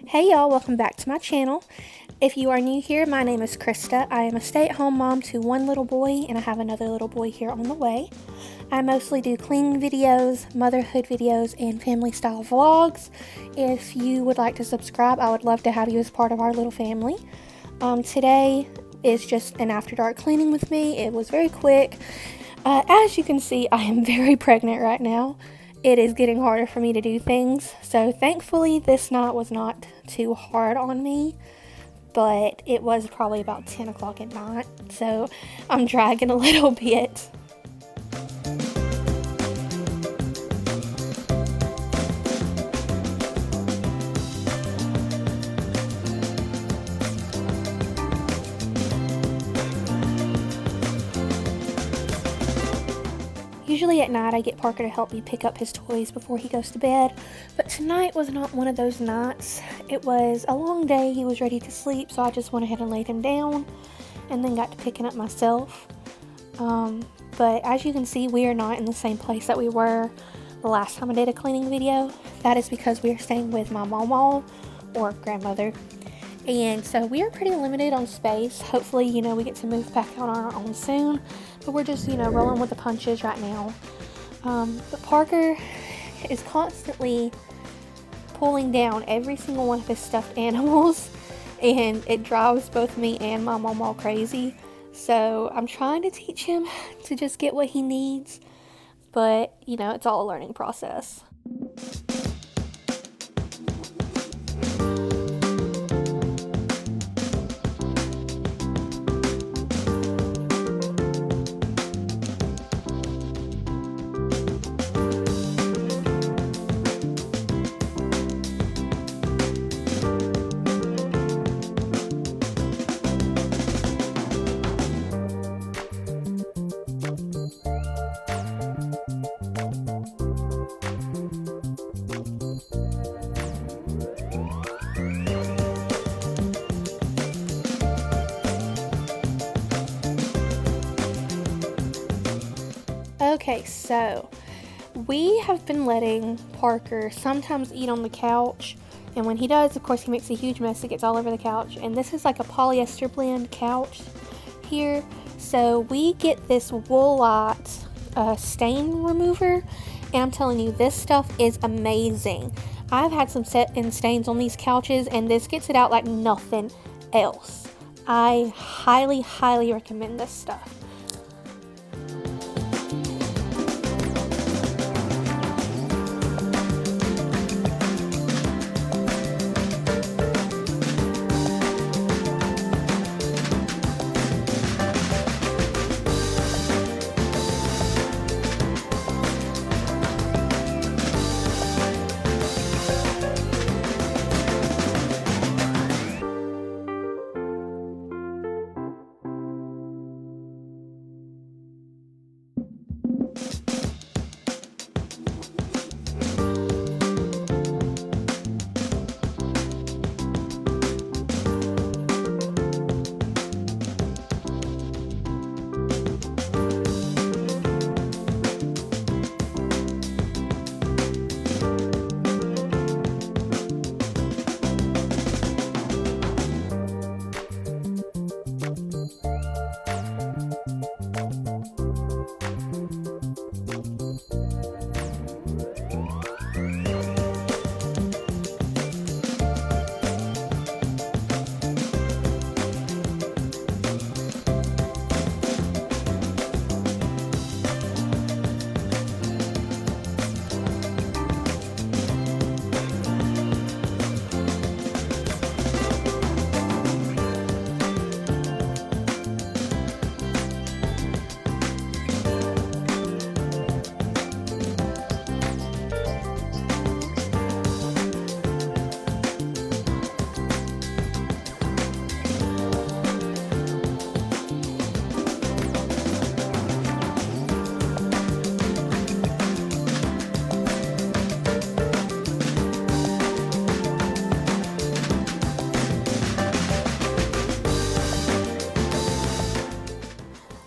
Hey y'all, welcome back to my channel. If you are new here, my name is Krista. I am a stay-at-home mom to one little boy, and I have another little boy here on the way. I mostly do cleaning videos, motherhood videos, and family style vlogs. If you would like to subscribe, I would love to have you as part of our little family. Today is just an after dark cleaning with me. It was very quick. As you can see, I am very pregnant right now. It is getting harder for me to do things, so thankfully this night was not too hard on me, but it was probably about 10 o'clock at night, so I'm dragging a little bit. Usually at night I get Parker to help me pick up his toys before he goes to bed, but tonight was not one of those nights. It was a long day, he was ready to sleep, so I just went ahead and laid him down and then got to picking up myself. But as you can see, we are not in the same place that we were the last time I did a cleaning video. That is because we are staying with my mama or grandmother. And so we are pretty limited on space. Hopefully, we get to move back out on our own soon. But we're just, rolling with the punches right now. But Parker is constantly pulling down every single one of his stuffed animals. And it drives both me and my mom all crazy. So I'm trying to teach him to just get what he needs. But, it's all a learning process. Okay, so we have been letting Parker sometimes eat on the couch, and when he does, of course, he makes a huge mess. It gets all over the couch, and this is like a polyester blend couch here. So we get this Woolite stain remover, and I'm telling you, this stuff is amazing. I've had some set-in stains on these couches, and this gets it out like nothing else. I highly, highly recommend this stuff.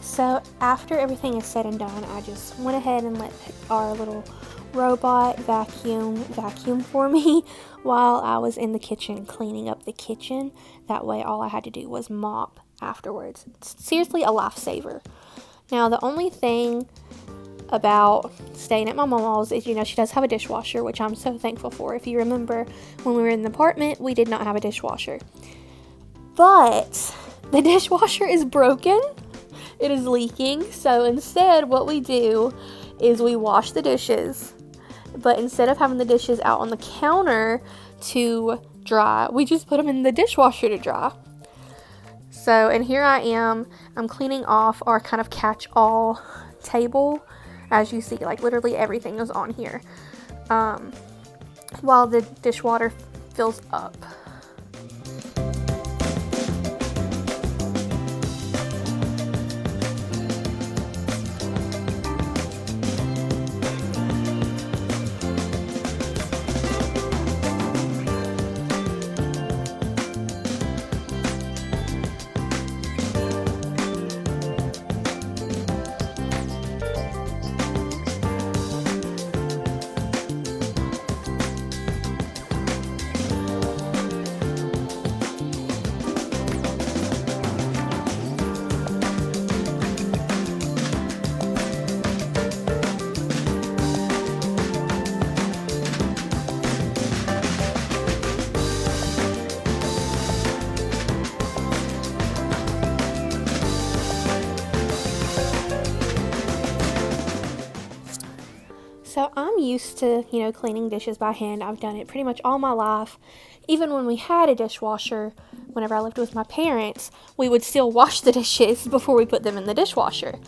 So after everything is said and done, I just went ahead and let our little robot vacuum for me while I was in the kitchen cleaning up the kitchen. That way all I had to do was mop afterwards. It's seriously a lifesaver. Now the only thing about staying at my mom's is, she does have a dishwasher, which I'm so thankful for. If you remember, when we were in the apartment, we did not have a dishwasher. But the dishwasher is broken. It is leaking. So instead, what we do is we wash the dishes. But instead of having the dishes out on the counter to dry, we just put them in the dishwasher to dry. So, and here I am. I'm cleaning off our kind of catch-all table. As you see, like literally everything is on here, while the dishwater fills up. So I'm used to, cleaning dishes by hand. I've done it pretty much all my life. Even when we had a dishwasher, whenever I lived with my parents, we would still wash the dishes before we put them in the dishwasher.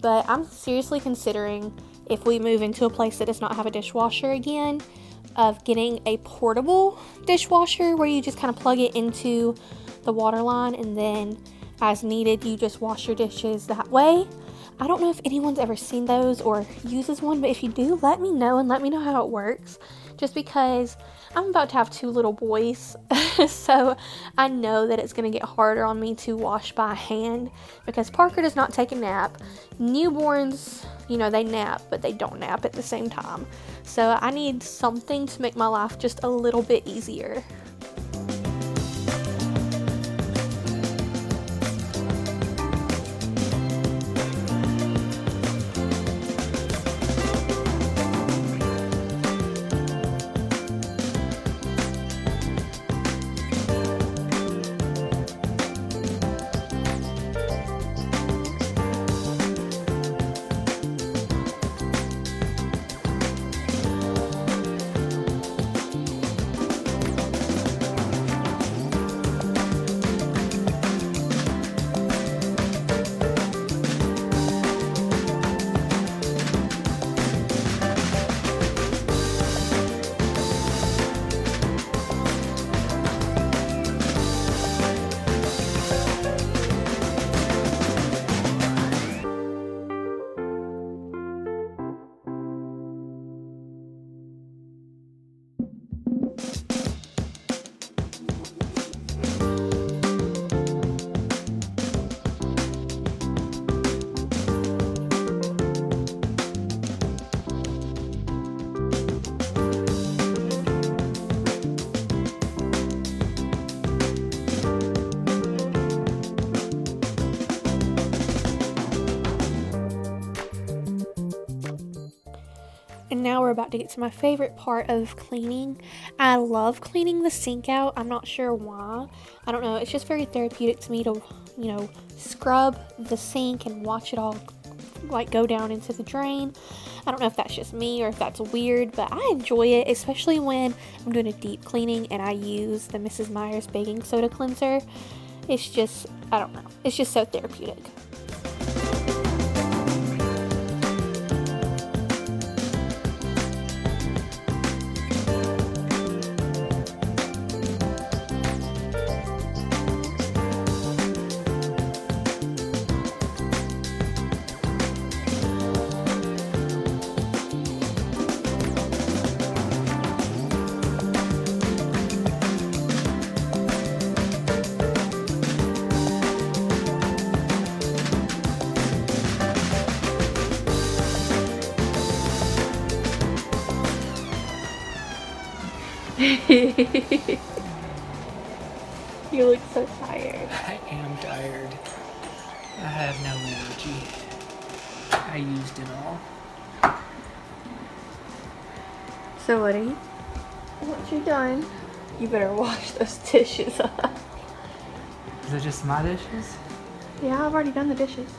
But I'm seriously considering, if we move into a place that does not have a dishwasher again, of getting a portable dishwasher where you just kind of plug it into the water line and then as needed you just wash your dishes that way. I don't know if anyone's ever seen those or uses one, but if you do, let me know and let me know how it works. Just because I'm about to have 2 little boys, so I know that it's going to get harder on me to wash by hand because Parker does not take a nap. Newborns, they nap, but they don't nap at the same time. So I need something to make my life just a little bit easier. And now we're about to get to my favorite part of cleaning. I love cleaning the sink out. I'm not sure why. I don't know. It's just very therapeutic to me to, scrub the sink and watch it all go down into the drain. I don't know if that's just me or if that's weird, but I enjoy it, especially when I'm doing a deep cleaning and I use the Mrs. Meyer's baking soda cleanser. It's just, I don't know. It's just so therapeutic. You look so tired. I am tired. I have no energy. I used it all. So what you done? You better wash those dishes up. Is it just my dishes? Yeah, I've already done the dishes.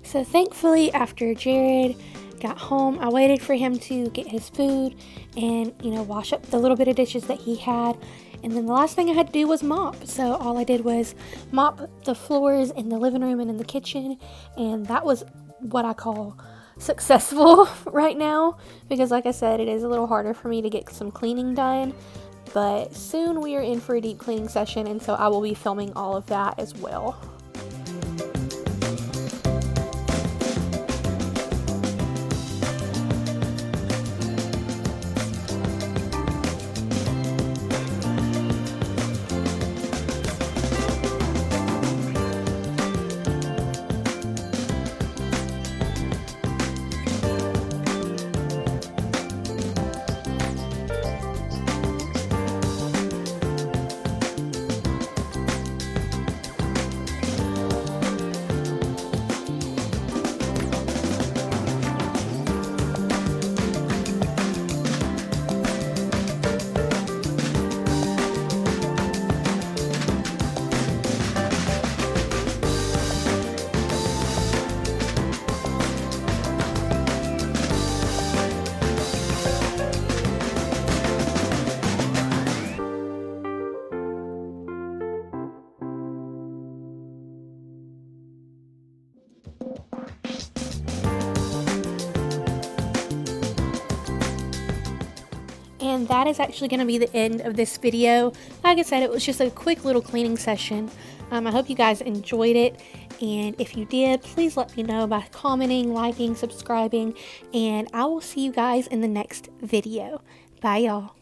So thankfully, after Jared got home, I waited for him to get his food and, wash up the little bit of dishes that he had. And then the last thing I had to do was mop. So all I did was mop the floors in the living room and in the kitchen. And that was what I call successful right now, because like I said, it is a little harder for me to get some cleaning done, but soon we are in for a deep cleaning session, and so I will be filming all of that as well. And that is actually going to be the end of this video. Like I said, it was just a quick little cleaning session. I hope you guys enjoyed it. And if you did, please let me know by commenting, liking, subscribing. And I will see you guys in the next video. Bye, y'all.